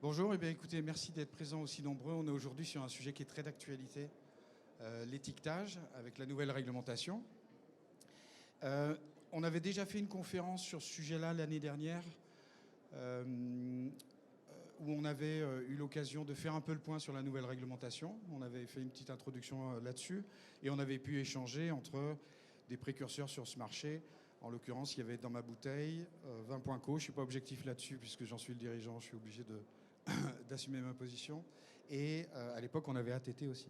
Bonjour, eh bien, écoutez, merci d'être présents aussi nombreux. On est aujourd'hui sur un sujet qui est très d'actualité, l'étiquetage avec la nouvelle réglementation. On avait déjà fait une conférence sur ce sujet-là l'année dernière, où on avait eu l'occasion de faire un peu le point sur la nouvelle réglementation. On avait fait une petite introduction là-dessus et on avait pu échanger entre des précurseurs sur ce marché. En l'occurrence, il y avait Dans ma bouteille, Vin.co. Je ne suis pas objectif là-dessus puisque j'en suis le dirigeant, je suis obligé d'assumer ma position. Et à l'époque, on avait ATT aussi.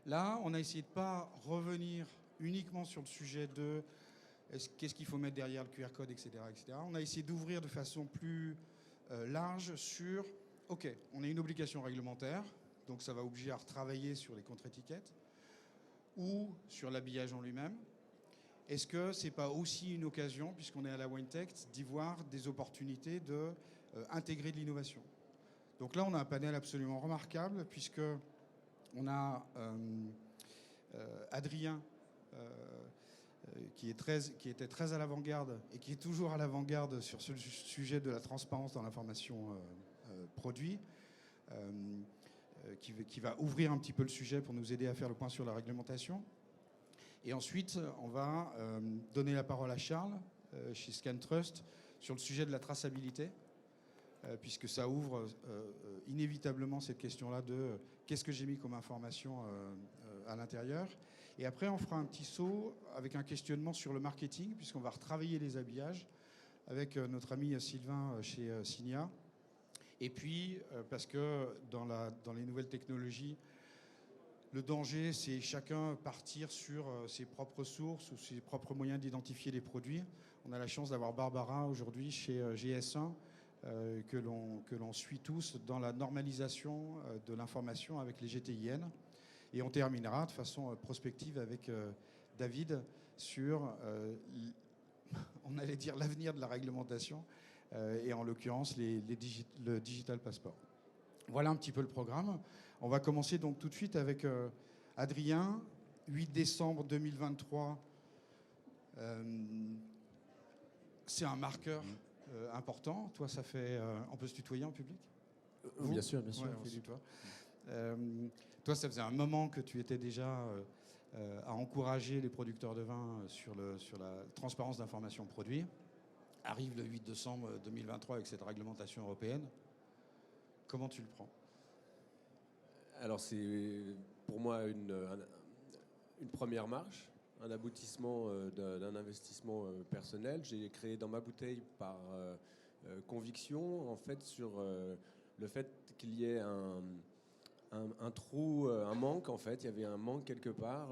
Là, on a essayé de ne pas revenir uniquement sur le sujet de qu'est-ce qu'il faut mettre derrière le QR code, etc., etc. On a essayé d'ouvrir de façon plus large sur, OK, on a une obligation réglementaire, donc ça va obliger à retravailler sur les contre-étiquettes ou sur l'habillage en lui-même. Est-ce que ce n'est pas aussi une occasion, puisqu'on est à la WineTech, d'y voir des opportunités d'intégrer de l'innovation? Donc là, on a un panel absolument remarquable, puisque on a Adrien, qui était très à l'avant-garde et qui est toujours à l'avant-garde sur ce sujet de la transparence dans l'information produit, qui va ouvrir un petit peu le sujet pour nous aider à faire le point sur la réglementation. Et ensuite, on va donner la parole à Charles, chez ScanTrust, sur le sujet de la traçabilité, puisque ça ouvre inévitablement cette question-là de qu'est-ce que j'ai mis comme information à l'intérieur. Et après, on fera un petit saut avec un questionnement sur le marketing, puisqu'on va retravailler les habillages avec notre ami Sylvain chez Signia. Et puis, parce que dans les nouvelles technologies, le danger, c'est chacun partir sur ses propres sources ou ses propres moyens d'identifier les produits. On a la chance d'avoir Barbara aujourd'hui chez GS1, que l'on suit tous dans la normalisation de l'information avec les GTIN. Et on terminera de façon prospective avec David sur, on allait dire, l'avenir de la réglementation, et en l'occurrence le Digital Passport. Voilà un petit peu le programme. On va commencer donc tout de suite avec Adrien, 8 décembre 2023. C'est un marqueur important. Toi, ça fait... on peut se tutoyer en public? Bien sûr, bien sûr. Ouais, on se tutoie. Toi, ça faisait un moment que tu étais déjà à encourager les producteurs de vin sur la transparence d'information produit. Arrive le 8 décembre 2023 avec cette réglementation européenne. Comment tu le prends? Alors c'est pour moi une première marche, un aboutissement d'un investissement personnel. J'ai créé Dans ma bouteille par conviction, en fait, sur le fait qu'il y ait un trou, un manque, en fait. Il y avait un manque quelque part.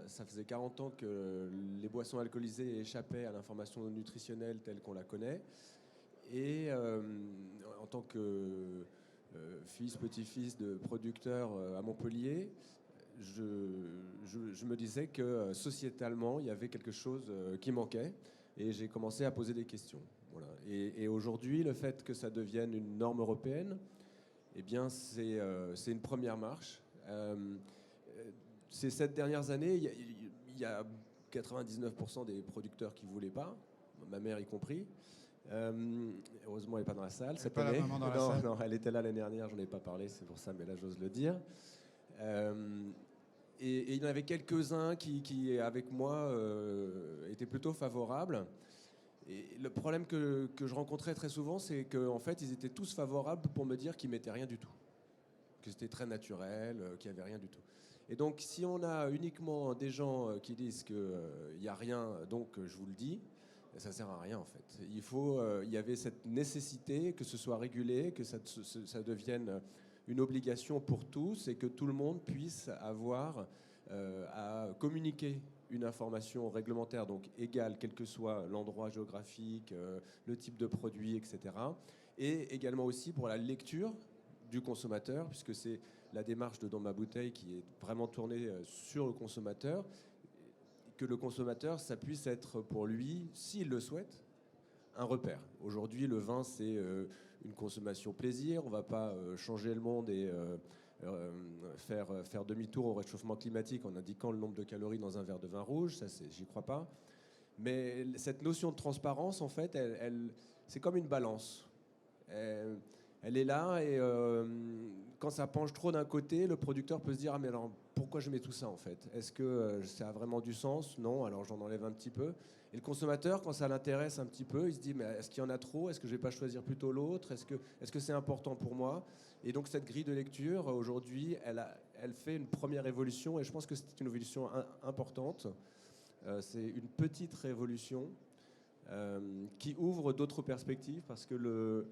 Ça faisait 40 ans que les boissons alcoolisées échappaient à l'information nutritionnelle telle qu'on la connaît. Et en tant que fils, petit-fils de producteurs à Montpellier, je me disais que sociétalement, il y avait quelque chose qui manquait. Et j'ai commencé à poser des questions. Voilà. Et aujourd'hui, le fait que ça devienne une norme européenne, eh bien, c'est une première marche. Ces 7 dernières années, il y a 99% des producteurs qui ne voulaient pas, ma mère y compris. Heureusement, elle n'est pas dans la salle cette année. Non, elle était là l'année dernière, j'en ai pas parlé, c'est pour ça, mais là, j'ose le dire. Et il y en avait quelques-uns qui avec moi, étaient plutôt favorables. Et le problème que je rencontrais très souvent, c'est qu'en fait, ils étaient tous favorables pour me dire qu'ils mettaient rien du tout. Que c'était très naturel, qu'il n'y avait rien du tout. Et donc, si on a uniquement des gens qui disent qu'il n'y a rien, donc je vous le dis, ça ne sert à rien en fait. Il y avait cette nécessité que ce soit régulé, que ça devienne une obligation pour tous et que tout le monde puisse avoir à communiquer une information réglementaire, donc égale, quel que soit l'endroit géographique, le type de produit, etc. Et également aussi pour la lecture du consommateur, puisque c'est la démarche de Dans ma bouteille qui est vraiment tournée sur le consommateur, que le consommateur, ça puisse être pour lui, s'il le souhaite, un repère. Aujourd'hui, le vin, c'est une consommation plaisir. On ne va pas changer le monde et faire demi-tour au réchauffement climatique en indiquant le nombre de calories dans un verre de vin rouge. Ça, j'y crois pas. Mais cette notion de transparence, en fait, c'est comme une balance. elle est là et quand ça penche trop d'un côté, le producteur peut se dire ah mais alors pourquoi je mets tout ça en fait? Est-ce que ça a vraiment du sens? Non, alors j'en enlève un petit peu. Et le consommateur, quand ça l'intéresse un petit peu, il se dit mais est-ce qu'il y en a trop? Est-ce que je vais pas choisir plutôt l'autre? Est-ce que c'est important pour moi? Et donc cette grille de lecture aujourd'hui, elle fait une première évolution et je pense que c'est une évolution importante. C'est une petite révolution qui ouvre d'autres perspectives parce que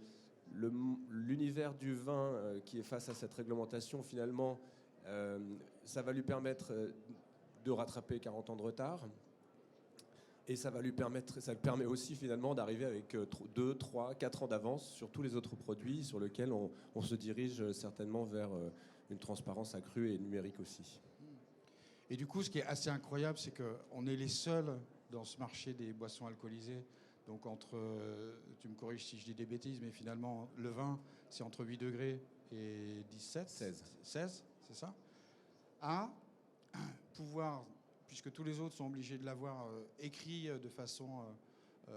l'univers du vin qui est face à cette réglementation, finalement, ça va lui permettre de rattraper 40 ans de retard. Et ça lui permet aussi finalement d'arriver avec 2, 3, 4 ans d'avance sur tous les autres produits sur lesquels on se dirige certainement vers une transparence accrue et numérique aussi. Et du coup, ce qui est assez incroyable, c'est qu'on est les seuls dans ce marché des boissons alcoolisées. Donc tu me corriges si je dis des bêtises, mais finalement, le vin, c'est entre 8 degrés et 17, 16, c'est ça? À pouvoir, puisque tous les autres sont obligés de l'avoir écrit de façon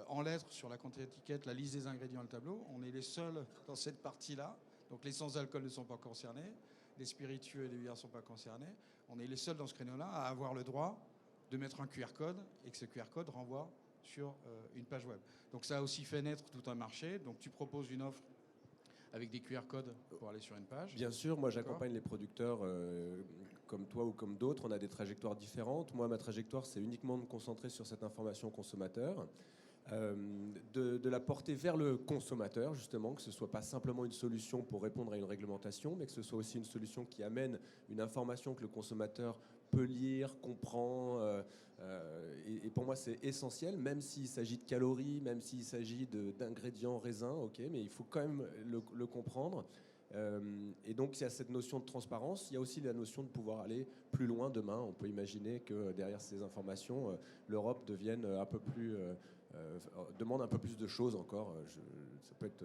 en lettres sur la contre-étiquette, la liste des ingrédients et le tableau, on est les seuls dans cette partie-là. Donc les sans-alcool ne sont pas concernés, les spiritueux et les bières ne sont pas concernés. On est les seuls dans ce créneau-là à avoir le droit de mettre un QR code et que ce QR code renvoie sur une page web. Donc ça a aussi fait naître tout un marché. Donc tu proposes une offre avec des QR codes pour aller sur une page. Bien sûr, moi j'accompagne les producteurs comme toi ou comme d'autres. On a des trajectoires différentes. Moi, ma trajectoire, c'est uniquement de me concentrer sur cette information consommateur, de la porter vers le consommateur, justement, que ce ne soit pas simplement une solution pour répondre à une réglementation, mais que ce soit aussi une solution qui amène une information que le consommateur peut lire, comprend. Et pour moi, c'est essentiel, même s'il s'agit de calories, même s'il s'agit d'ingrédients raisins, ok, mais il faut quand même le comprendre. Et donc il y a cette notion de transparence, il y a aussi la notion de pouvoir aller plus loin demain. On peut imaginer que derrière ces informations, l'Europe devienne un peu plus, demande un peu plus de choses encore. Ça peut être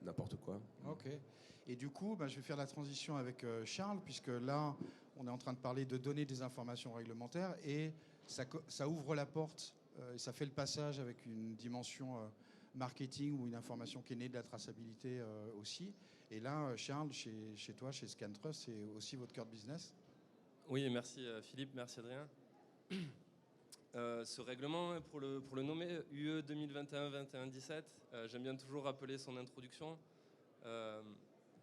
n'importe quoi. Ok. Et du coup, je vais faire la transition avec Charles, puisque là, on est en train de parler de donner des informations réglementaires et ça ouvre la porte et ça fait le passage avec une dimension marketing ou une information qui est née de la traçabilité aussi. Et là, Charles, chez toi, chez ScanTrust, c'est aussi votre cœur de business. Oui, merci Philippe, merci Adrien. Ce règlement, pour le nommer, UE 2021-21-17, j'aime bien toujours rappeler son introduction.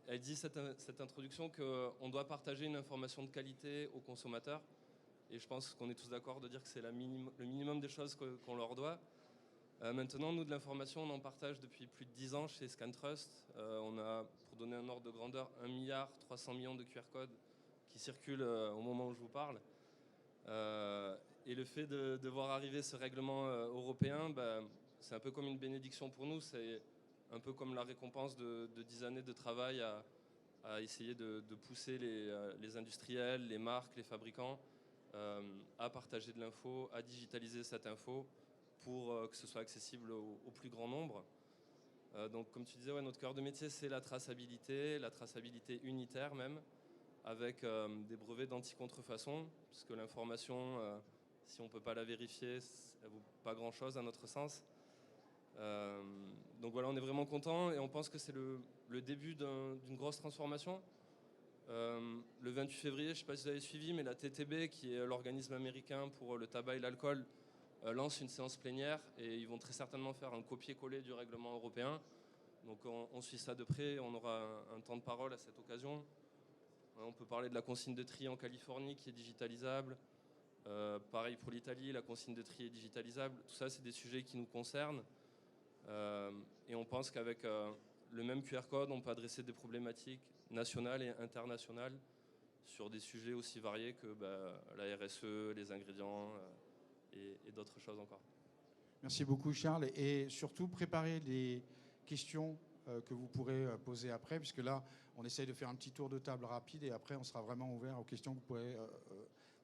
Elle dit cette introduction qu'on doit partager une information de qualité aux consommateurs. Et je pense qu'on est tous d'accord de dire que c'est le minimum des choses qu'on leur doit. Maintenant, nous, de l'information, on en partage depuis plus de 10 ans chez ScanTrust. On a, pour donner un ordre de grandeur, 1,3 milliard de QR codes qui circulent au moment où je vous parle. Et le fait de voir arriver ce règlement européen, c'est un peu comme une bénédiction pour nous. C'est un peu comme la récompense de 10 années de travail à essayer de pousser les industriels, les marques, les fabricants à partager de l'info, à digitaliser cette info pour que ce soit accessible au plus grand nombre. Donc comme tu disais, notre cœur de métier, c'est la traçabilité unitaire même, avec des brevets d'anti-contrefaçon, puisque l'information, si on ne peut pas la vérifier, elle ne vaut pas grand-chose à notre sens. Donc voilà, on est vraiment content et on pense que c'est le début d'une grosse transformation. Le 28 février, je ne sais pas si vous avez suivi, mais la TTB, qui est l'organisme américain pour le tabac et l'alcool, lance une séance plénière et ils vont très certainement faire un copier-coller du règlement européen. Donc on suit ça de près, on aura un temps de parole à cette occasion. On peut parler de la consigne de tri en Californie qui est digitalisable. Pareil pour l'Italie, la consigne de tri est digitalisable. Tout ça, c'est des sujets qui nous concernent. Et on pense qu'avec le même QR code, on peut adresser des problématiques nationales et internationales sur des sujets aussi variés que la RSE, les ingrédients et d'autres choses encore. Merci beaucoup, Charles. Et surtout, préparez des questions que vous pourrez poser après, puisque là, on essaye de faire un petit tour de table rapide et après, on sera vraiment ouvert aux questions que vous pourrez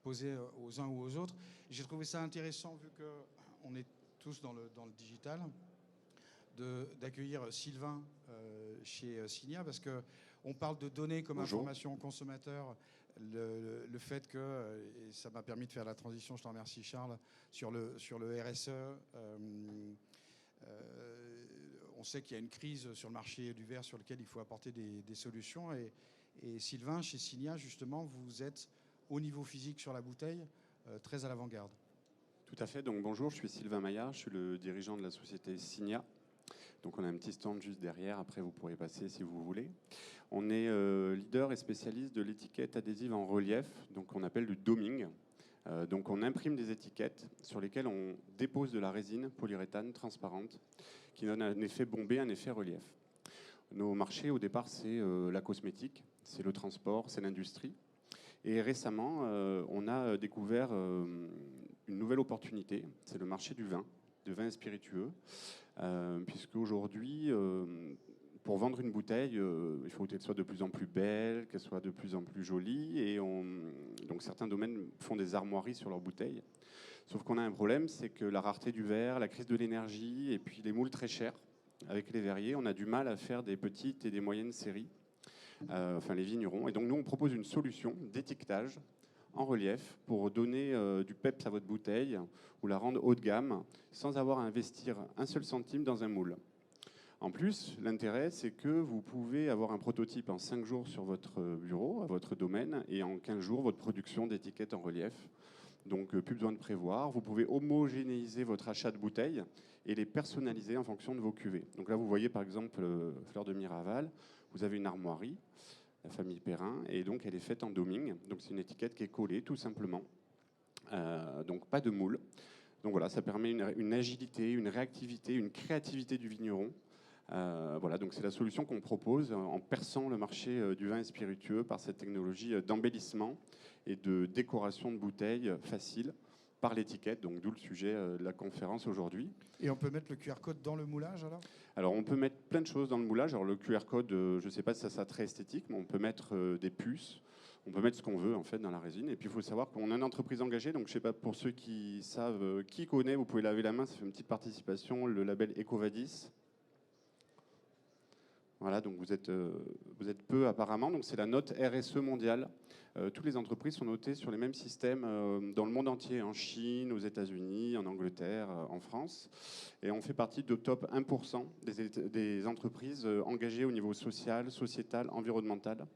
poser aux uns ou aux autres. J'ai trouvé ça intéressant, vu qu'on est tous dans le digital, d'accueillir Sylvain chez Signia, parce qu'on parle de données comme Bonjour. information aux consommateurs. Le fait que, et ça m'a permis de faire la transition, je t'en remercie Charles, sur le RSE, on sait qu'il y a une crise sur le marché du verre sur lequel il faut apporter des solutions. Et Sylvain, chez Signia, justement, vous êtes au niveau physique sur la bouteille, très à l'avant-garde. Tout à fait. Donc bonjour, je suis Sylvain Maillard, je suis le dirigeant de la société Signia. Donc on a un petit stand juste derrière, après vous pourrez passer si vous voulez. On est leader et spécialiste de l'étiquette adhésive en relief, donc on appelle du doming. Donc on imprime des étiquettes sur lesquelles on dépose de la résine polyuréthane transparente qui donne un effet bombé, un effet relief. Nos marchés au départ c'est la cosmétique, c'est le transport, c'est l'industrie. Et récemment on a découvert une nouvelle opportunité, c'est le marché du vin, de vins spiritueux, puisque aujourd'hui, pour vendre une bouteille, il faut qu'elle soit de plus en plus belle, qu'elle soit de plus en plus jolie, et donc certains domaines font des armoiries sur leurs bouteilles. Sauf qu'on a un problème, c'est que la rareté du verre, la crise de l'énergie, et puis les moules très chers, avec les verriers, on a du mal à faire des petites et des moyennes séries, enfin les vignerons. Et donc nous, on propose une solution d'étiquetage en relief pour donner du peps à votre bouteille ou la rendre haut de gamme sans avoir à investir un seul centime dans un moule. En plus, l'intérêt, c'est que vous pouvez avoir un prototype en 5 jours sur votre bureau, à votre domaine, et en 15 jours, votre production d'étiquettes en relief. Donc, plus besoin de prévoir. Vous pouvez homogénéiser votre achat de bouteilles et les personnaliser en fonction de vos cuvées. Donc là, vous voyez par exemple Fleur de Miraval, vous avez une armoirie, la famille Perrin, et donc elle est faite en doming. Donc c'est une étiquette qui est collée tout simplement. Donc pas de moule. Donc voilà, ça permet une agilité, une réactivité, une créativité du vigneron. Voilà, donc c'est la solution qu'on propose en perçant le marché du vin et spiritueux par cette technologie d'embellissement et de décoration de bouteilles facile par l'étiquette, donc d'où le sujet de la conférence aujourd'hui. Et on peut mettre le QR code dans le moulage alors ? Alors on peut mettre plein de choses dans le moulage. Alors le QR code, je ne sais pas si ça sera très esthétique, mais on peut mettre des puces, on peut mettre ce qu'on veut en fait dans la résine. Et puis il faut savoir qu'on a une entreprise engagée, donc je ne sais pas pour ceux qui savent, qui connaît, vous pouvez laver la main, ça fait une petite participation, le label Ecovadis. Voilà, donc vous êtes peu apparemment, donc c'est la note RSE mondiale. Toutes les entreprises sont notées sur les mêmes systèmes dans le monde entier, en Chine, aux États-Unis, en Angleterre, en France. Et on fait partie de top 1% des entreprises engagées au niveau social, sociétal, environnemental,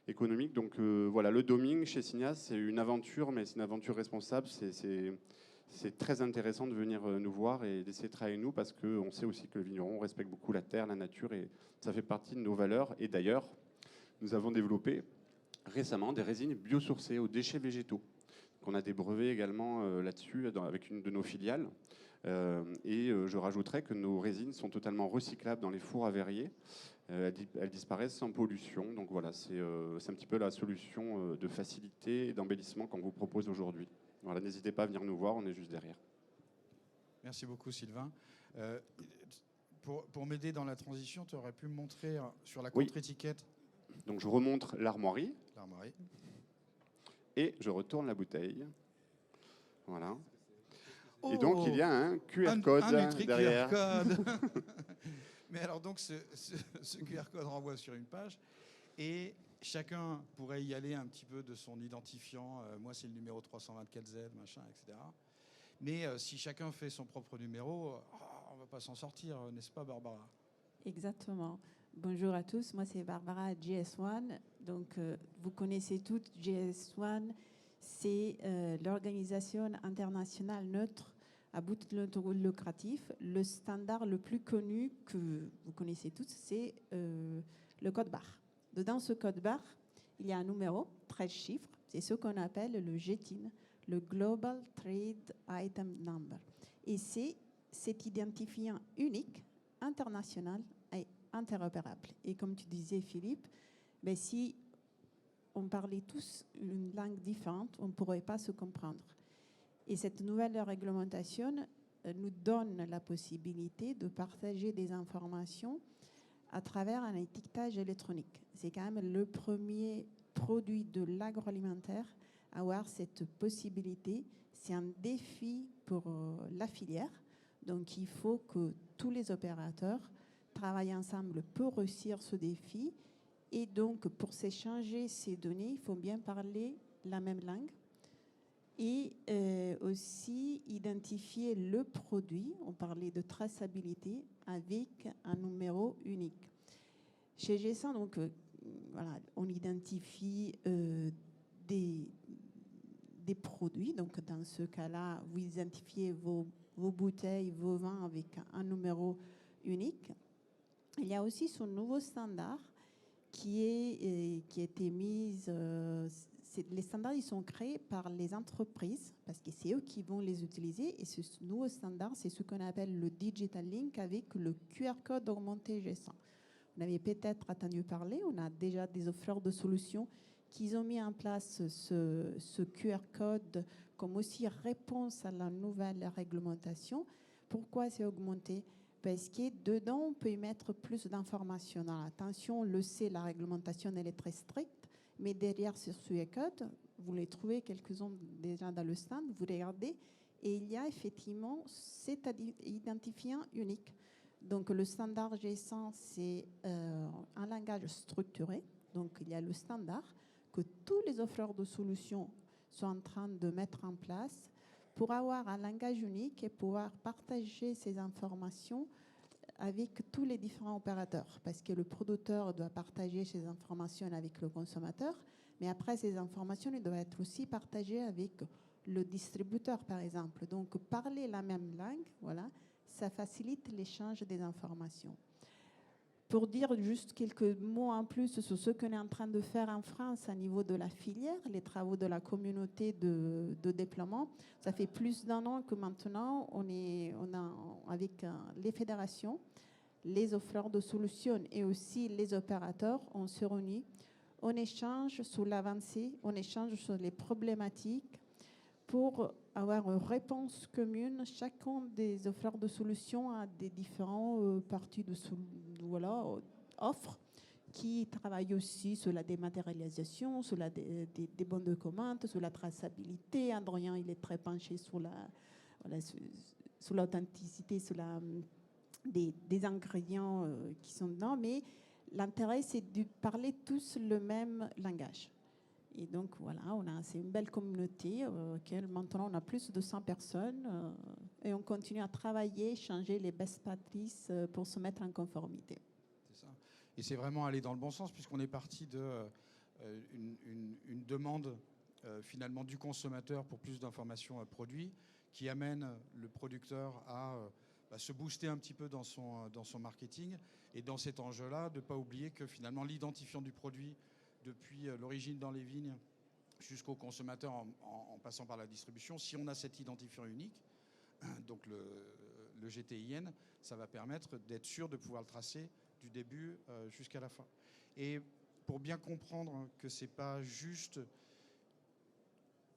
économique. Donc voilà, le doming chez Signia, c'est une aventure, mais c'est une aventure responsable. C'est très intéressant de venir nous voir et d'essayer de travailler avec nous parce qu'on sait aussi que le vigneron respecte beaucoup la terre, la nature et ça fait partie de nos valeurs. Et d'ailleurs, nous avons développé récemment des résines biosourcées aux déchets végétaux. On a des brevets également là-dessus avec une de nos filiales. Et je rajouterais que nos résines sont totalement recyclables dans les fours à verrier. Elles disparaissent sans pollution. Donc voilà, c'est un petit peu la solution de facilité et d'embellissement qu'on vous propose aujourd'hui. Voilà, n'hésitez pas à venir nous voir, on est juste derrière. Merci beaucoup Sylvain. Pour m'aider dans la transition, tu aurais pu me montrer sur la contre-étiquette. Donc je remontre l'armoirie. L'armoirie. Et je retourne la bouteille. Voilà. Oh, et donc il y a un QR code derrière. QR code. Mais alors donc ce QR code renvoie sur une page et chacun pourrait y aller un petit peu de son identifiant. Moi c'est le numéro 324Z, machin, etc. Mais si chacun fait son propre numéro, on va pas s'en sortir, n'est-ce pas Barbara ? Exactement. Bonjour à tous, moi c'est Barbara GS1. Donc vous connaissez toutes GS1, c'est l'organisation internationale neutre à but lucratif. Le standard le plus connu que vous connaissez tous, c'est le code barre. Dedans ce code barre, il y a un numéro, 13 chiffres, c'est ce qu'on appelle le GTIN, le Global Trade Item Number. Et c'est cet identifiant unique, international et interopérable. Et comme tu disais, Philippe, ben si on parlait tous une langue différente, on ne pourrait pas se comprendre. Et cette nouvelle réglementation nous donne la possibilité de partager des informations à travers un étiquetage électronique. C'est quand même le premier produit de l'agroalimentaire à avoir cette possibilité. C'est un défi pour la filière. Donc, il faut que tous les opérateurs travaillent ensemble pour réussir ce défi. Et donc, pour s'échanger ces données, il faut bien parler la même langue. et aussi identifier le produit. On parlait de traçabilité avec un numéro unique. Chez GESA, donc, voilà, on identifie des produits. Donc, dans ce cas-là, vous identifiez vos bouteilles, vos vins avec un numéro unique. Il y a aussi ce nouveau standard qui a été mis. Les standards, ils sont créés par les entreprises parce que c'est eux qui vont les utiliser. Et ce nouveau standard, c'est ce qu'on appelle le Digital Link avec le QR code augmenté GESA. Vous avez peut-être entendu parler. On a déjà des offreurs de solutions qui ont mis en place ce QR code comme aussi réponse à la nouvelle réglementation. Pourquoi c'est augmenté? Parce que dedans, on peut y mettre plus d'informations. Attention, on le sait, la réglementation, elle est très stricte, mais derrière ce QR code, vous les trouvez quelques-uns déjà dans le stand, vous regardez, et il y a effectivement cet identifiant unique. Donc, le standard G100, c'est un langage structuré. Donc, il y a le standard que tous les offreurs de solutions sont en train de mettre en place pour avoir un langage unique et pouvoir partager ces informations avec tous les différents opérateurs. Parce que le producteur doit partager ces informations avec le consommateur, mais après, ces informations doivent être aussi partagées avec le distributeur, par exemple. Donc, parler la même langue, voilà, ça facilite l'échange des informations. Pour dire juste quelques mots en plus sur ce qu'on est en train de faire en France à niveau de la filière, les travaux de la communauté de déploiement, ça fait plus d'un an que maintenant, on a avec les fédérations, les offreurs de solutions et aussi les opérateurs, on se réunit, on échange sur l'avancée, on échange sur les problématiques pour avoir une réponse commune. Chacun des offreurs de solutions a des différents parties de offres qui travaillent aussi sur la dématérialisation, sur des bons de commande, sur la traçabilité. Adrien, il est très penché sur l'authenticité, sur des ingrédients qui sont dedans. Mais l'intérêt, c'est de parler tous le même langage. Et donc, voilà, c'est une belle communauté auquel maintenant on a plus de 100 personnes et on continue à travailler, changer les best practices pour se mettre en conformité. C'est ça. Et c'est vraiment aller dans le bon sens puisqu'on est parti d'une demande finalement du consommateur pour plus d'informations produits qui amène le producteur à se booster un petit peu dans son marketing. Et dans cet enjeu-là, de ne pas oublier que finalement l'identifiant du produit depuis l'origine dans les vignes jusqu'au consommateur en passant par la distribution, si on a cet identifiant unique, donc le GTIN, ça va permettre d'être sûr de pouvoir le tracer du début jusqu'à la fin. Et pour bien comprendre que ce n'est pas juste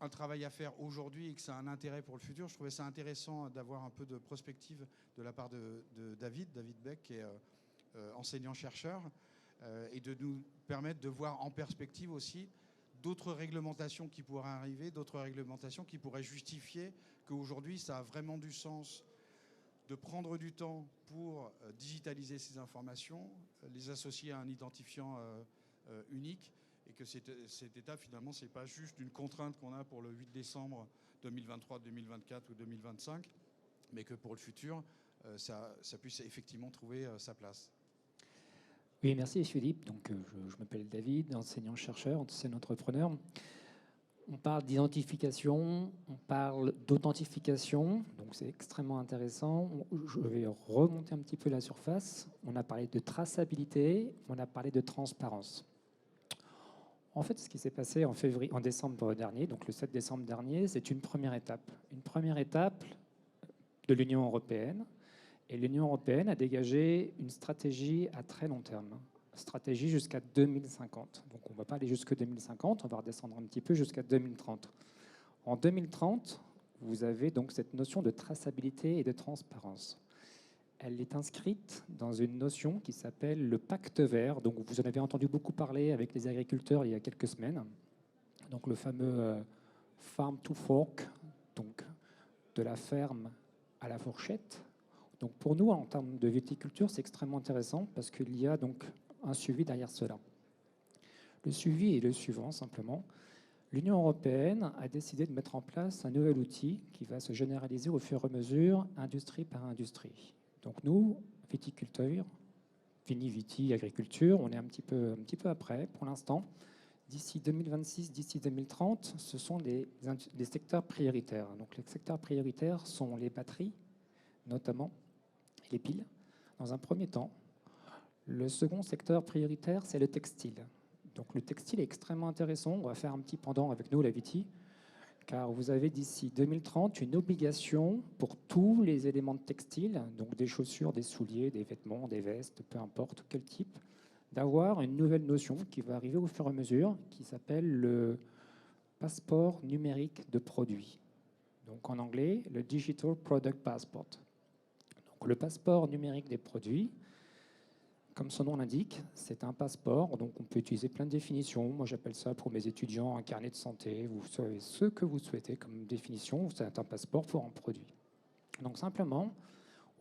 un travail à faire aujourd'hui et que ça a un intérêt pour le futur, je trouvais ça intéressant d'avoir un peu de prospective de la part de David Beck, qui est enseignant-chercheur, et de nous permettre de voir en perspective aussi d'autres réglementations qui pourraient arriver, d'autres réglementations qui pourraient justifier qu'aujourd'hui, ça a vraiment du sens de prendre du temps pour digitaliser ces informations, les associer à un identifiant unique, et que cette étape, finalement, ce n'est pas juste une contrainte qu'on a pour le 8 décembre 2023, 2024 ou 2025, mais que pour le futur, ça puisse effectivement trouver sa place. Oui, merci Philippe. Donc, je m'appelle David, enseignant-chercheur, ancien entrepreneur. On parle d'identification, on parle d'authentification, donc c'est extrêmement intéressant. Je vais remonter un petit peu la surface. On a parlé de traçabilité, on a parlé de transparence. En fait, ce qui s'est passé en décembre dernier, donc le 7 décembre dernier, c'est une première étape. Une première étape de l'Union européenne. Et l'Union européenne a dégagé une stratégie à très long terme, stratégie jusqu'à 2050. Donc on ne va pas aller jusqu'à 2050, on va redescendre un petit peu jusqu'à 2030. En 2030, vous avez donc cette notion de traçabilité et de transparence. Elle est inscrite dans une notion qui s'appelle le pacte vert. Donc vous en avez entendu beaucoup parler avec les agriculteurs il y a quelques semaines. Donc le fameux farm to fork, donc de la ferme à la fourchette. Donc pour nous, en termes de viticulture, c'est extrêmement intéressant parce qu'il y a donc un suivi derrière cela. Le suivi est le suivant, simplement. l'Union européenne a décidé de mettre en place un nouvel outil qui va se généraliser au fur et à mesure, industrie par industrie. Donc nous, viticulteurs, vini-viti, agriculture, on est un petit peu après pour l'instant. D'ici 2026, d'ici 2030, ce sont des secteurs prioritaires. Donc les secteurs prioritaires sont les batteries, notamment, et les piles, dans un premier temps. Le second secteur prioritaire, c'est le textile. Donc le textile est extrêmement intéressant. On va faire un petit pendant avec nous, la Viti, car vous avez d'ici 2030 une obligation pour tous les éléments de textile, donc des chaussures, des souliers, des vêtements, des vestes, peu importe quel type, d'avoir une nouvelle notion qui va arriver au fur et à mesure, qui s'appelle le passeport numérique de produits. Donc en anglais, le Digital Product Passport. Donc le passeport numérique des produits, comme son nom l'indique, c'est un passeport, donc on peut utiliser plein de définitions. Moi, j'appelle ça pour mes étudiants un carnet de santé. Vous savez ce que vous souhaitez comme définition, c'est un passeport pour un produit. Donc simplement,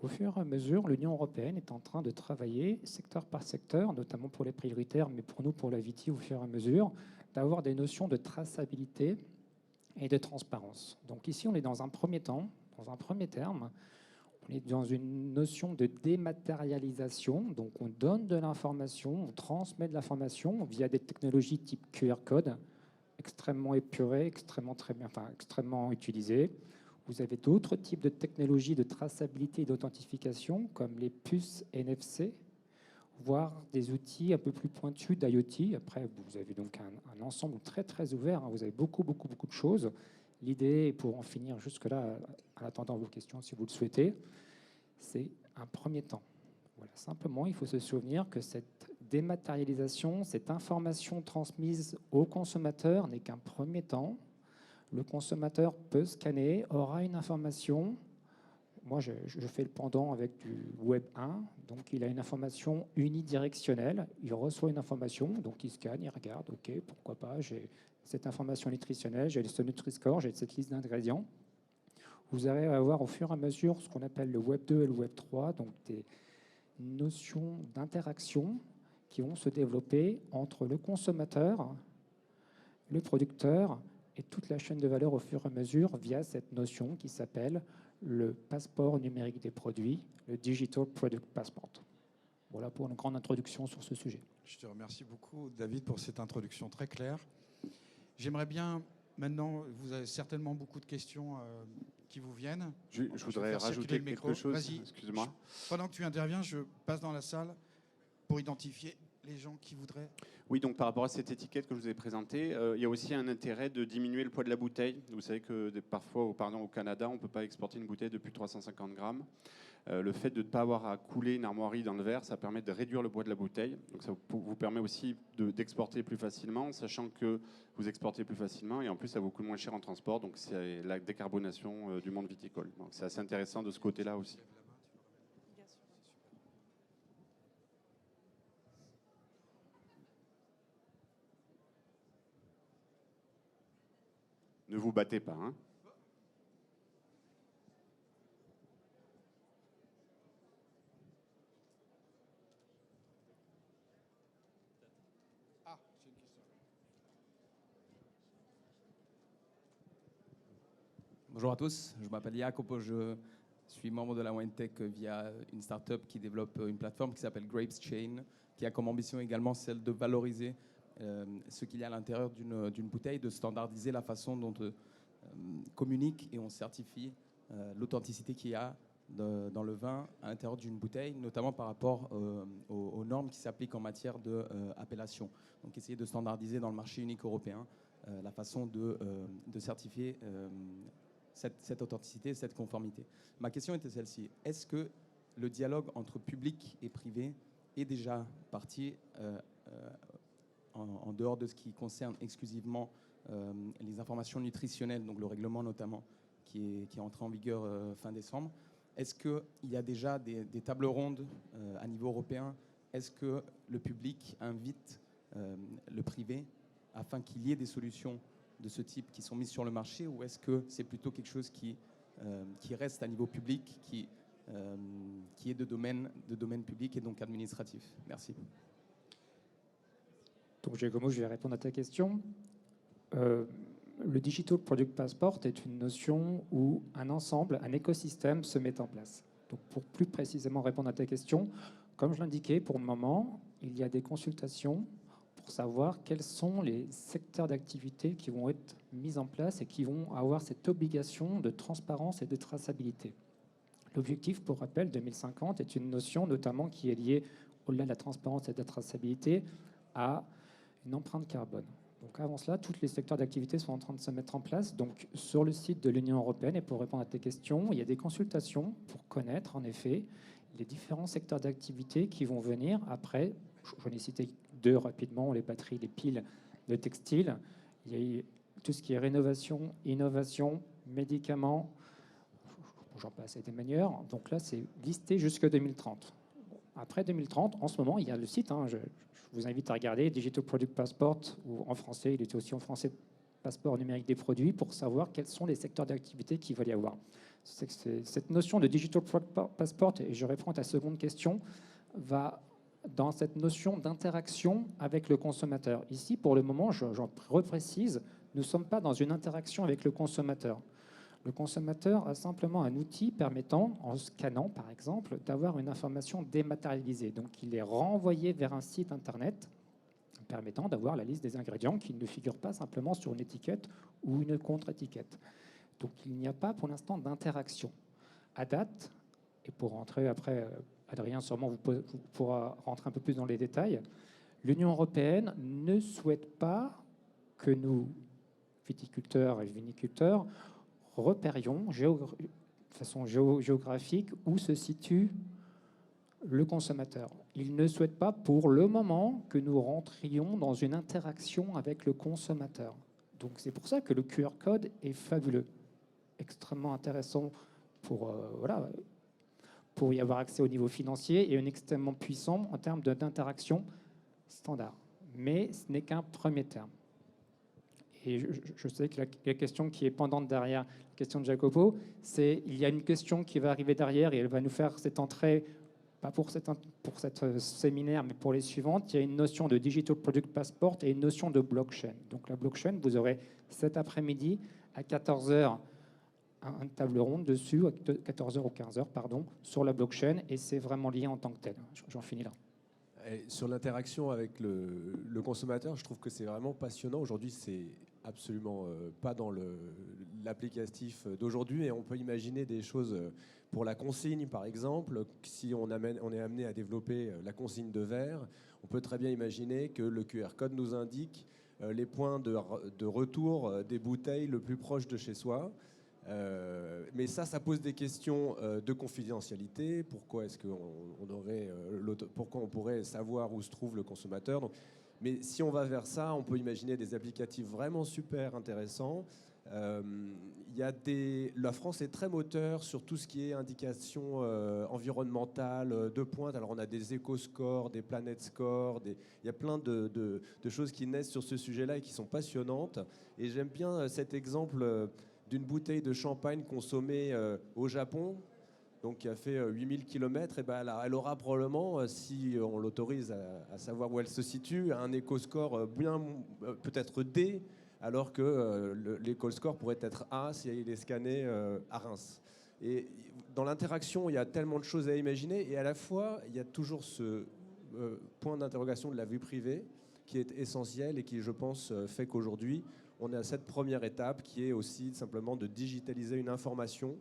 au fur et à mesure, l'Union européenne est en train de travailler secteur par secteur, notamment pour les prioritaires, mais pour nous, pour la Viti, au fur et à mesure, d'avoir des notions de traçabilité et de transparence. Donc ici, on est dans un premier temps, dans un premier terme, on est dans une notion de dématérialisation, donc on donne de l'information, on transmet de l'information via des technologies type QR code, extrêmement épurées, extrêmement utilisées. Vous avez d'autres types de technologies de traçabilité et d'authentification, comme les puces NFC, voire des outils un peu plus pointus d'IoT. Après, vous avez donc un ensemble très très ouvert, hein. Vous avez beaucoup de choses. L'idée, pour en finir jusque-là, en attendant vos questions, si vous le souhaitez, c'est un premier temps. Voilà. Simplement, il faut se souvenir que cette dématérialisation, cette information transmise au consommateur n'est qu'un premier temps. Le consommateur peut scanner, aura une information. Moi, je fais le pendant avec du Web 1. Donc, il a une information unidirectionnelle. Il reçoit une information, donc il scanne, il regarde. OK, pourquoi pas, j'ai cette information nutritionnelle, j'ai ce Nutri-Score, j'ai cette liste d'ingrédients. Vous allez avoir au fur et à mesure ce qu'on appelle le Web 2 et le Web 3, donc des notions d'interaction qui vont se développer entre le consommateur, le producteur et toute la chaîne de valeur au fur et à mesure via cette notion qui s'appelle le passeport numérique des produits, le Digital Product Passport. Voilà pour une grande introduction sur ce sujet. Je te remercie beaucoup, David, pour cette introduction très claire. J'aimerais bien, maintenant, vous avez certainement beaucoup de questions qui vous viennent. Je voudrais rajouter quelque chose. Vas-y, excuse-moi. Pendant que tu interviens, je passe dans la salle pour identifier les gens qui voudraient. Oui, donc par rapport à cette étiquette que je vous ai présentée, il y a aussi un intérêt de diminuer le poids de la bouteille. Vous savez que parfois, au Canada, on ne peut pas exporter une bouteille de plus de 350 grammes. Le fait de ne pas avoir à couler une armoirie dans le verre, ça permet de réduire le poids de la bouteille. Donc ça vous permet aussi d'exporter plus facilement, sachant que vous exportez plus facilement et en plus ça vous coûte moins cher en transport. Donc c'est la décarbonation du monde viticole. Donc c'est assez intéressant de ce côté-là aussi. Ne vous battez pas, hein. Ah, j'ai une question. Bonjour à tous, je m'appelle Jacopo, je suis membre de la WineTech via une startup qui développe une plateforme qui s'appelle Grapes Chain, qui a comme ambition également celle de valoriser ce qu'il y a à l'intérieur d'une bouteille, de standardiser la façon dont on communique et on certifie l'authenticité qu'il y a dans le vin à l'intérieur d'une bouteille, notamment par rapport aux normes qui s'appliquent en matière d'appellation. Donc essayer de standardiser dans le marché unique européen la façon de certifier cette authenticité, cette conformité. Ma question était celle-ci. Est-ce que le dialogue entre public et privé est déjà parti en dehors de ce qui concerne exclusivement les informations nutritionnelles, donc le règlement notamment qui est entré en vigueur fin décembre? Est-ce qu'il y a déjà des tables rondes à niveau européen? Est-ce que le public invite le privé afin qu'il y ait des solutions de ce type qui sont mises sur le marché, ou est-ce que c'est plutôt quelque chose qui reste à niveau public, qui est de domaine public et donc administratif? Merci. Donc, Giacomo, je vais répondre à ta question. Le Digital Product Passport est une notion où un ensemble, un écosystème se met en place. Donc pour plus précisément répondre à ta question, comme je l'indiquais, pour le moment, il y a des consultations pour savoir quels sont les secteurs d'activité qui vont être mis en place et qui vont avoir cette obligation de transparence et de traçabilité. L'objectif, pour rappel, 2050 est une notion notamment qui est liée, au-delà de la transparence et de la traçabilité, à une empreinte carbone. Donc avant cela, tous les secteurs d'activité sont en train de se mettre en place. Donc sur le site de l'Union européenne, et pour répondre à tes questions, il y a des consultations pour connaître en effet les différents secteurs d'activité qui vont venir après. J'en ai cité 2 rapidement, les batteries, les piles, le textile. Il y a eu tout ce qui est rénovation, innovation, médicaments, j'en passe, et des manières. Donc là, c'est listé jusqu'à 2030. Après 2030, en ce moment, il y a le site, je vous invite à regarder, Digital Product Passport, ou en français, il était aussi en français, passeport numérique des produits, pour savoir quels sont les secteurs d'activité qu'il va y avoir. Cette notion de Digital Product Passport, et je réponds à ta seconde question, va dans cette notion d'interaction avec le consommateur. Ici, pour le moment, j'en reprécise, nous ne sommes pas dans une interaction avec le consommateur. Le consommateur a simplement un outil permettant, en scannant par exemple, d'avoir une information dématérialisée. Donc il est renvoyé vers un site internet permettant d'avoir la liste des ingrédients qui ne figurent pas simplement sur une étiquette ou une contre-étiquette. Donc il n'y a pas pour l'instant d'interaction. À date, et pour rentrer après, Adrien sûrement vous pourra rentrer un peu plus dans les détails, l'Union européenne ne souhaite pas que nous, viticulteurs et viniculteurs, repérions de façon géographique où se situe le consommateur. Il ne souhaite pas pour le moment que nous rentrions dans une interaction avec le consommateur. Donc c'est pour ça que le QR code est fabuleux, extrêmement intéressant pour y avoir accès au niveau financier et extrêmement puissant en termes d'interaction standard. Mais ce n'est qu'un premier terme. Et je sais que la question qui est pendante derrière la question de Jacopo, c'est il y a une question qui va arriver derrière et elle va nous faire cette entrée, pas pour cette séminaire, mais pour les suivantes. Il y a une notion de Digital Product Passport et une notion de blockchain. Donc la blockchain, vous aurez cet après-midi à 14h une table ronde dessus, à 14h ou 15h, pardon, sur la blockchain, et c'est vraiment lié en tant que tel. J'en finis là. Et sur l'interaction avec le consommateur, je trouve que c'est vraiment passionnant. Aujourd'hui, c'est absolument pas dans l'applicatif d'aujourd'hui, et on peut imaginer des choses pour la consigne, par exemple. Si on est amené à développer la consigne de verre, on peut très bien imaginer que le QR code nous indique les points de retour des bouteilles le plus proche de chez soi. Mais ça pose des questions de confidentialité. Pourquoi est-ce pourquoi on pourrait savoir où se trouve le consommateur? Donc, mais si on va vers ça, on peut imaginer des applicatifs vraiment super intéressants. La France est très moteur sur tout ce qui est indication environnementale de pointe. Alors on a des éco-scores, des planètes scores, il y a plein de choses qui naissent sur ce sujet-là et qui sont passionnantes. Et j'aime bien cet exemple d'une bouteille de champagne consommée au Japon, donc qui a fait 8000 km, et ben elle aura probablement, si on l'autorise à savoir où elle se situe, un éco-score bien peut-être D, alors que l'éco-score pourrait être A si il est scanné à Reims. Et dans l'interaction, il y a tellement de choses à imaginer, et à la fois, il y a toujours ce point d'interrogation de la vie privée qui est essentiel et qui, je pense, fait qu'aujourd'hui, on est à cette première étape qui est aussi simplement de digitaliser une information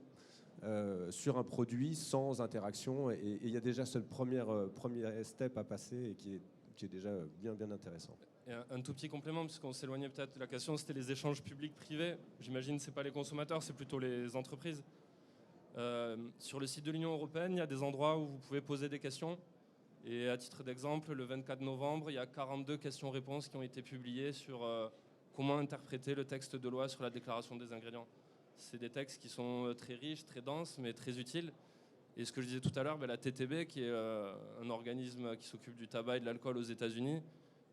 sur un produit sans interaction. Et il y a déjà ce premier step à passer et qui est déjà bien intéressant. Et un tout petit complément, puisqu'on s'éloignait peut-être de la question, c'était les échanges publics-privés. J'imagine que ce n'est pas les consommateurs, c'est plutôt les entreprises. Sur le site de l'Union européenne, il y a des endroits où vous pouvez poser des questions. Et à titre d'exemple, le 24 novembre, il y a 42 questions-réponses qui ont été publiées sur comment interpréter le texte de loi sur la déclaration des ingrédients. C'est des textes qui sont très riches, très denses, mais très utiles. Et ce que je disais tout à l'heure, la TTB, qui est un organisme qui s'occupe du tabac et de l'alcool aux États-Unis,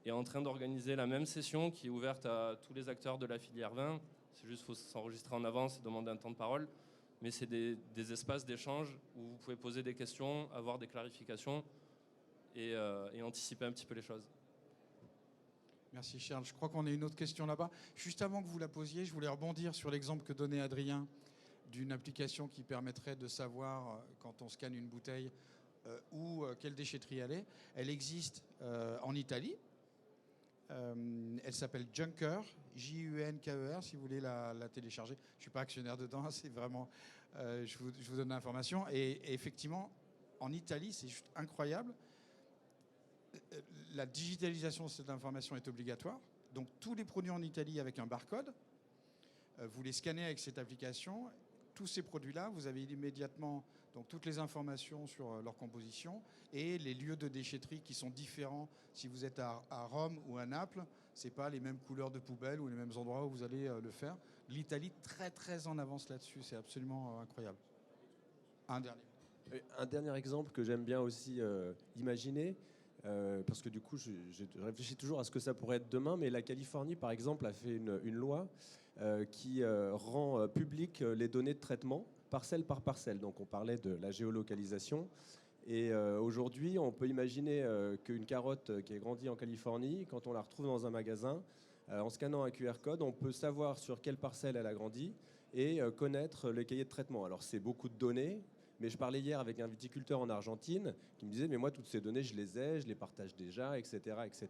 est en train d'organiser la même session qui est ouverte à tous les acteurs de la filière vin. C'est juste qu'il faut s'enregistrer en avance et demander un temps de parole. Mais c'est des espaces d'échange où vous pouvez poser des questions, avoir des clarifications et anticiper un petit peu les choses. Merci Charles. Je crois qu'on a une autre question là-bas. Juste avant que vous la posiez, je voulais rebondir sur l'exemple que donnait Adrien d'une application qui permettrait de savoir, quand on scanne une bouteille, où quelle déchetterie elle est. Elle existe en Italie. Elle s'appelle Junker, Junker, si vous voulez la télécharger. Je ne suis pas actionnaire dedans, c'est vraiment... je vous donne l'information. Et effectivement, en Italie, c'est juste incroyable. La digitalisation de cette information est obligatoire. Donc tous les produits en Italie avec un barcode, vous les scannez avec cette application. Tous ces produits-là, vous avez immédiatement donc, toutes les informations sur leur composition et les lieux de déchetterie qui sont différents. Si vous êtes à Rome ou à Naples, ce n'est pas les mêmes couleurs de poubelle ou les mêmes endroits où vous allez le faire. L'Italie, très très en avance là-dessus. C'est absolument incroyable. Un dernier exemple que j'aime bien aussi imaginer, parce que du coup, je réfléchis toujours à ce que ça pourrait être demain, mais la Californie, par exemple, a fait une loi qui rend public les données de traitement parcelle par parcelle. Donc on parlait de la géolocalisation. Et aujourd'hui, on peut imaginer qu'une carotte qui est grandie en Californie, quand on la retrouve dans un magasin, en scannant un QR code, on peut savoir sur quelle parcelle elle a grandi et connaître le cahier de traitement. Alors c'est beaucoup de données. Mais je parlais hier avec un viticulteur en Argentine qui me disait « Mais moi, toutes ces données, je les partage déjà, etc. etc. »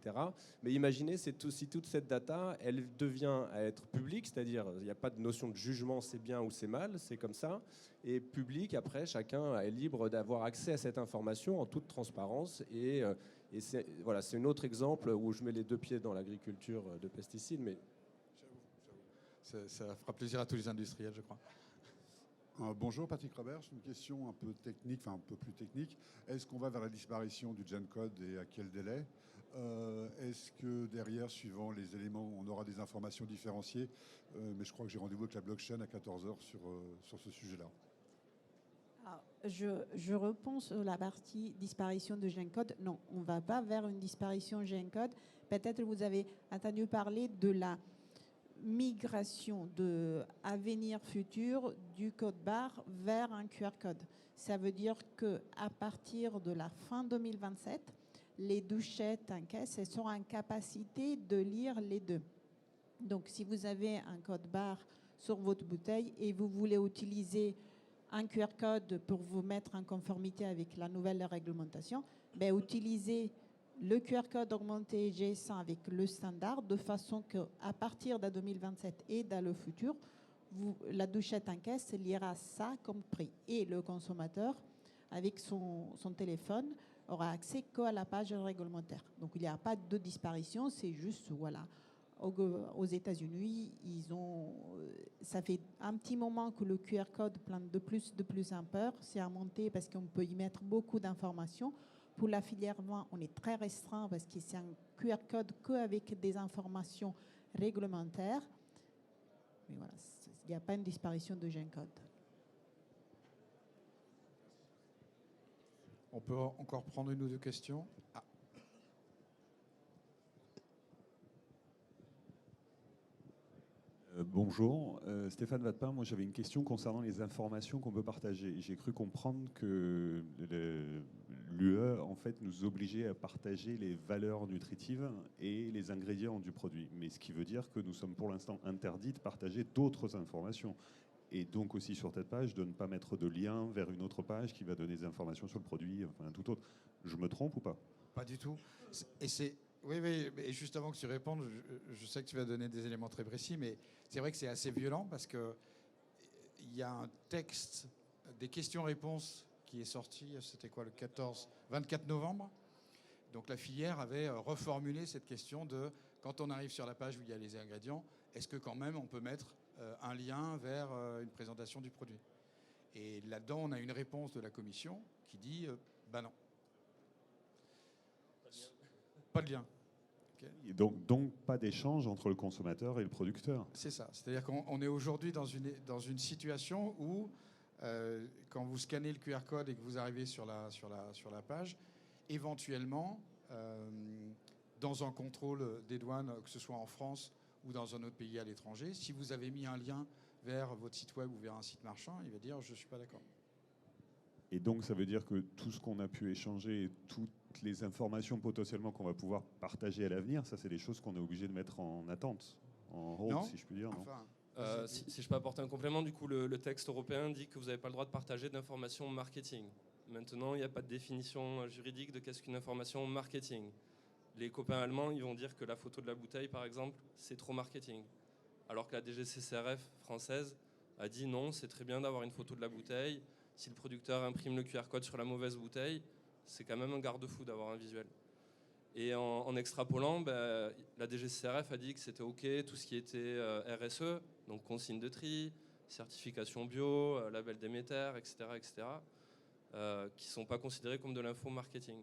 Mais imaginez, si toute cette data, elle devient à être publique, c'est-à-dire il n'y a pas de notion de jugement, c'est bien ou c'est mal, c'est comme ça. Et public, après, chacun est libre d'avoir accès à cette information en toute transparence. Et c'est un autre exemple où je mets les deux pieds dans l'agriculture de pesticides. Mais... Ça fera plaisir à tous les industriels, je crois. Bonjour Patrick Robert, une question un peu technique, enfin un peu plus technique. Est-ce qu'on va vers la disparition du GenCode et à quel délai? Est-ce que derrière, suivant les éléments, on aura des informations différenciées? Mais je crois que j'ai rendez-vous avec la blockchain à 14h sur ce sujet-là. Je réponds sur la partie disparition de GenCode. Non, on ne va pas vers une disparition GenCode. Peut-être vous avez entendu parler de la migration de avenir futur du code barre vers un QR code. Ça veut dire qu'à partir de la fin 2027, les douchettes en caisse elles seront en capacité de lire les deux. Donc, si vous avez un code barre sur votre bouteille et vous voulez utiliser un QR code pour vous mettre en conformité avec la nouvelle réglementation, ben, utilisez le QR code augmenté GS1 avec le standard, de façon qu'à partir de 2027 et dans le futur, la douchette en caisse lira ça comme prix. Et le consommateur, avec son téléphone, aura accès qu'à la page réglementaire. Donc il n'y a pas de disparition, c'est juste, voilà. Aux États-Unis, ça fait un petit moment que le QR code plante de plus en peur. C'est à monter parce qu'on peut y mettre beaucoup d'informations. Pour la filière vin, on est très restreint parce que c'est un QR code qu'avec des informations réglementaires. Mais voilà, il n'y a pas une disparition de GenCode. On peut encore prendre une ou deux questions. Bonjour, Stéphane Vatepin. Moi, j'avais une question concernant les informations qu'on peut partager. J'ai cru comprendre que l'UE, en fait, nous obligeait à partager les valeurs nutritives et les ingrédients du produit. Mais ce qui veut dire que nous sommes pour l'instant interdits de partager d'autres informations. Et donc aussi sur cette page, de ne pas mettre de lien vers une autre page qui va donner des informations sur le produit, enfin tout autre. Je me trompe ou pas? Pas du tout. Et c'est... Oui, et juste avant que tu répondes, je sais que tu vas donner des éléments très précis, mais c'est vrai que c'est assez violent parce qu'il y a un texte des questions-réponses qui est sorti, c'était quoi, le 24 novembre. Donc la filière avait reformulé cette question de, quand on arrive sur la page où il y a les ingrédients, est-ce que quand même on peut mettre un lien vers une présentation du produit? Et là-dedans, on a une réponse de la commission qui dit, bah non. Pas de lien. Okay. Et donc pas d'échange entre le consommateur et le producteur. C'est ça. C'est-à-dire qu'on est aujourd'hui dans une situation où, quand vous scannez le QR code et que vous arrivez sur la page, éventuellement, dans un contrôle des douanes, que ce soit en France ou dans un autre pays à l'étranger, si vous avez mis un lien vers votre site web ou vers un site marchand, il va dire « je ne suis pas d'accord ». Et donc, ça veut dire que tout ce qu'on a pu échanger, et toutes les informations potentiellement qu'on va pouvoir partager à l'avenir, ça, c'est des choses qu'on est obligé de mettre en attente, en hold, Non. si je puis dire, non? Enfin, Si je peux apporter un complément, du coup, le texte européen dit que vous n'avez pas le droit de partager d'informations marketing. Maintenant, il n'y a pas de définition juridique de qu'est-ce qu'une information marketing. Les copains allemands, ils vont dire que la photo de la bouteille, par exemple, c'est trop marketing. Alors que la DGCCRF française a dit non, c'est très bien d'avoir une photo de la bouteille. Si le producteur imprime le QR code sur la mauvaise bouteille, c'est quand même un garde-fou d'avoir un visuel. Et en extrapolant, la DGCCRF a dit que c'était OK, tout ce qui était RSE, donc consigne de tri, certification bio, label Déméter, etc., qui ne sont pas considérés comme de l'info marketing.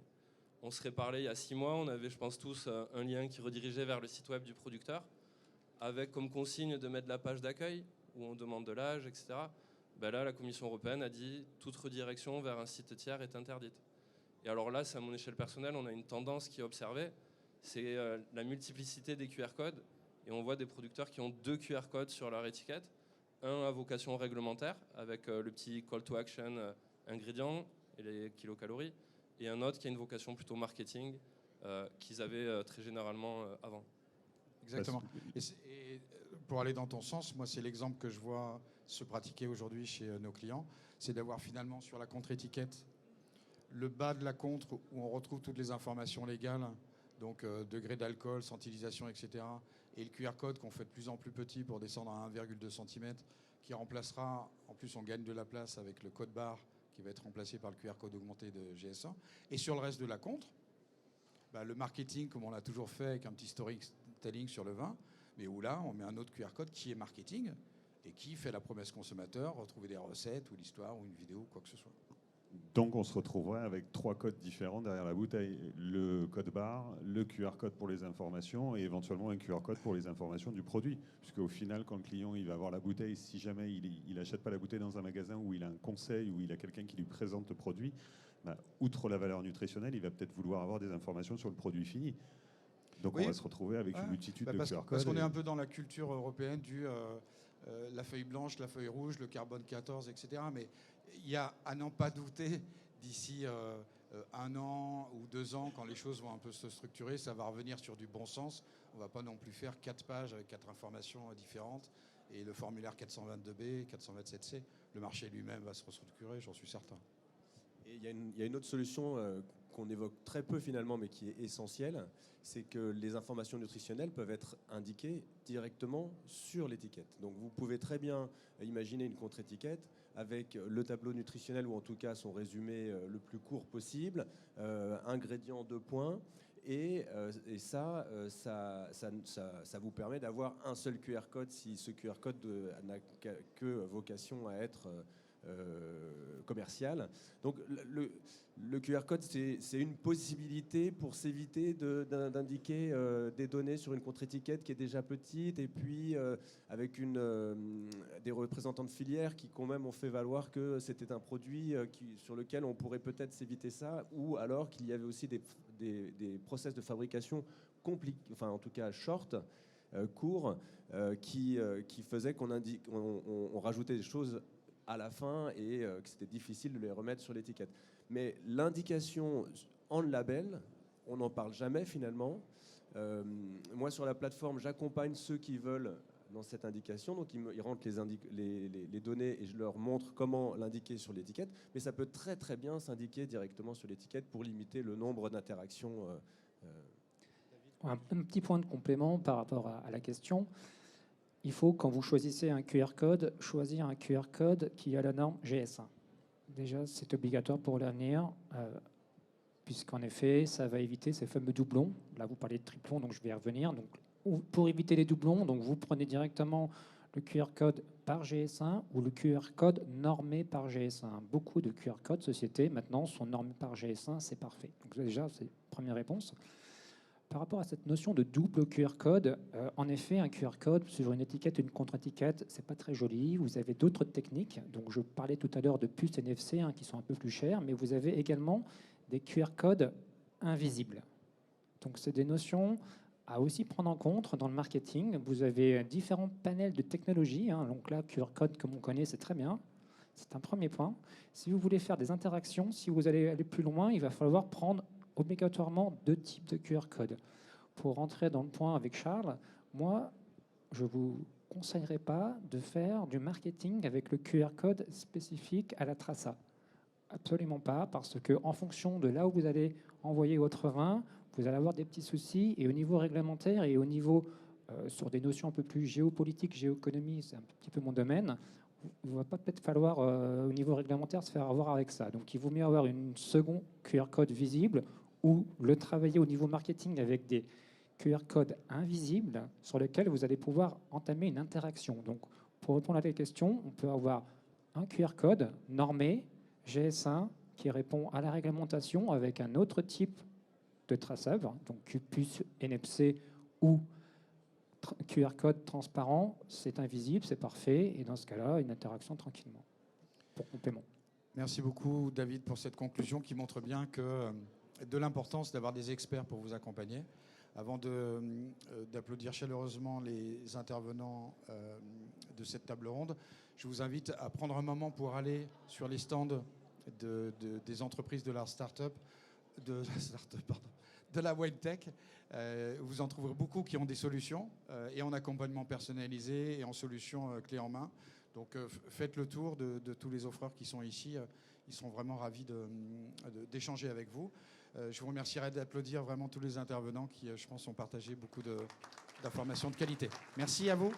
On serait parlé il y a 6 mois, on avait, je pense tous, un lien qui redirigeait vers le site web du producteur, avec comme consigne de mettre la page d'accueil, où on demande de l'âge, etc. Là, la Commission européenne a dit toute redirection vers un site tiers est interdite. Et alors là, c'est à mon échelle personnelle, on a une tendance qui est observée, c'est la multiplicité des QR codes. Et on voit des producteurs qui ont 2 QR codes sur leur étiquette. Un à vocation réglementaire, avec le petit call to action ingrédients et les kilocalories. Et un autre qui a une vocation plutôt marketing, qu'ils avaient très généralement avant. Exactement. Et pour aller dans ton sens, moi, c'est l'exemple que je vois se pratiquer aujourd'hui chez nos clients. C'est d'avoir finalement sur la contre-étiquette le bas de la contre où on retrouve toutes les informations légales, donc degré d'alcool, centilisation, etc. Et le QR code qu'on fait de plus en plus petit pour descendre à 1,2 cm, qui remplacera, en plus on gagne de la place avec le code barre qui va être remplacé par le QR code augmenté de GS1. Et sur le reste de la contre, le marketing, comme on l'a toujours fait avec un petit storytelling sur le vin, mais où là, on met un autre QR code qui est marketing et qui fait la promesse consommateur, retrouver des recettes ou l'histoire ou une vidéo ou quoi que ce soit. Donc, on se retrouverait avec 3 codes différents derrière la bouteille. Le code barre, le QR code pour les informations et éventuellement un QR code pour les informations du produit. Puisque au final, quand le client il va avoir la bouteille, si jamais il n'achète pas la bouteille dans un magasin où il a un conseil, où il a quelqu'un qui lui présente le produit, outre la valeur nutritionnelle, il va peut-être vouloir avoir des informations sur le produit fini. Donc, oui, on va se retrouver avec une multitude de QR codes. Parce qu'on est un peu dans la culture européenne du la feuille blanche, la feuille rouge, le carbone 14, etc. Mais il y a à n'en pas douter, d'ici 1 an ou 2 ans, quand les choses vont un peu se structurer, ça va revenir sur du bon sens. On ne va pas non plus faire 4 pages avec 4 informations différentes. Et le formulaire 422B, 427C, le marché lui-même va se restructurer, j'en suis certain. Et il y a une autre solution qu'on évoque très peu finalement, mais qui est essentielle, c'est que les informations nutritionnelles peuvent être indiquées directement sur l'étiquette. Donc vous pouvez très bien imaginer une contre-étiquette avec le tableau nutritionnel, ou en tout cas son résumé le plus court possible, ingrédients 2 points, et ça vous permet d'avoir un seul QR code si ce QR code n'a que vocation à être commercial. Donc le QR code, c'est une possibilité pour s'éviter d'indiquer des données sur une contre-étiquette qui est déjà petite, et puis avec des représentants de filière qui quand même ont fait valoir que c'était un produit sur lequel on pourrait peut-être s'éviter ça, ou alors qu'il y avait aussi des process de fabrication compliqués, enfin en tout cas courts, qui faisaient qu'on rajoutait des choses à la fin et que c'était difficile de les remettre sur l'étiquette. Mais l'indication en label, on n'en parle jamais finalement. Moi, sur la plateforme, j'accompagne ceux qui veulent dans cette indication. Donc, ils rentrent les données et je leur montre comment l'indiquer sur l'étiquette. Mais ça peut très, très bien s'indiquer directement sur l'étiquette pour limiter le nombre d'interactions. Un petit point de complément par rapport à la question. Il faut, quand vous choisissez un QR code, choisir un QR code qui a la norme GS1. Déjà, c'est obligatoire pour l'avenir, puisqu'en effet, ça va éviter ces fameux doublons. Là, vous parlez de triplons, donc je vais y revenir. Donc, pour éviter les doublons, donc vous prenez directement le QR code par GS1 ou le QR code normé par GS1. Beaucoup de QR codes sociétés, maintenant, sont normés par GS1, c'est parfait. Donc déjà, c'est la première réponse. Par rapport à cette notion de double QR code, en effet, un QR code sur une étiquette, une contre-étiquette, c'est pas très joli. Vous avez d'autres techniques. Donc, je parlais tout à l'heure de puces NFC qui sont un peu plus chères, mais vous avez également des QR codes invisibles. Donc, c'est des notions à aussi prendre en compte dans le marketing. Vous avez différents panels de technologies. Donc là, QR code, comme on connaît, c'est très bien. C'est un premier point. Si vous voulez faire des interactions, si vous allez aller plus loin, il va falloir prendre obligatoirement 2 types de QR code. Pour rentrer dans le point avec Charles, moi, je ne vous conseillerais pas de faire du marketing avec le QR code spécifique à la traça. Absolument pas, parce qu'en fonction de là où vous allez envoyer votre vin, vous allez avoir des petits soucis, et au niveau réglementaire et au niveau sur des notions un peu plus géopolitiques, géoéconomie, c'est un petit peu mon domaine, il ne va pas peut-être falloir au niveau réglementaire se faire avoir avec ça. Donc il vaut mieux avoir une seconde QR code visible ou le travailler au niveau marketing avec des QR codes invisibles sur lesquels vous allez pouvoir entamer une interaction. Donc pour répondre à la question, on peut avoir un QR code normé, GS1, qui répond à la réglementation avec un autre type de traçable, donc QPUS, NFC ou QR code transparent, c'est invisible, c'est parfait, et dans ce cas-là, une interaction tranquillement, pour complément. Merci beaucoup, David, pour cette conclusion qui montre bien de l'importance d'avoir des experts pour vous accompagner. Avant d'applaudir chaleureusement les intervenants de cette table ronde, je vous invite à prendre un moment pour aller sur les stands des entreprises de la start-up, de la WineTech. Vous en trouverez beaucoup qui ont des solutions et en accompagnement personnalisé et en solutions clés en main. Donc faites le tour de tous les offreurs qui sont ici. Ils seront vraiment ravis d'échanger avec vous. Je vous remercierai d'applaudir vraiment tous les intervenants qui, je pense, ont partagé beaucoup d'informations de qualité. Merci à vous.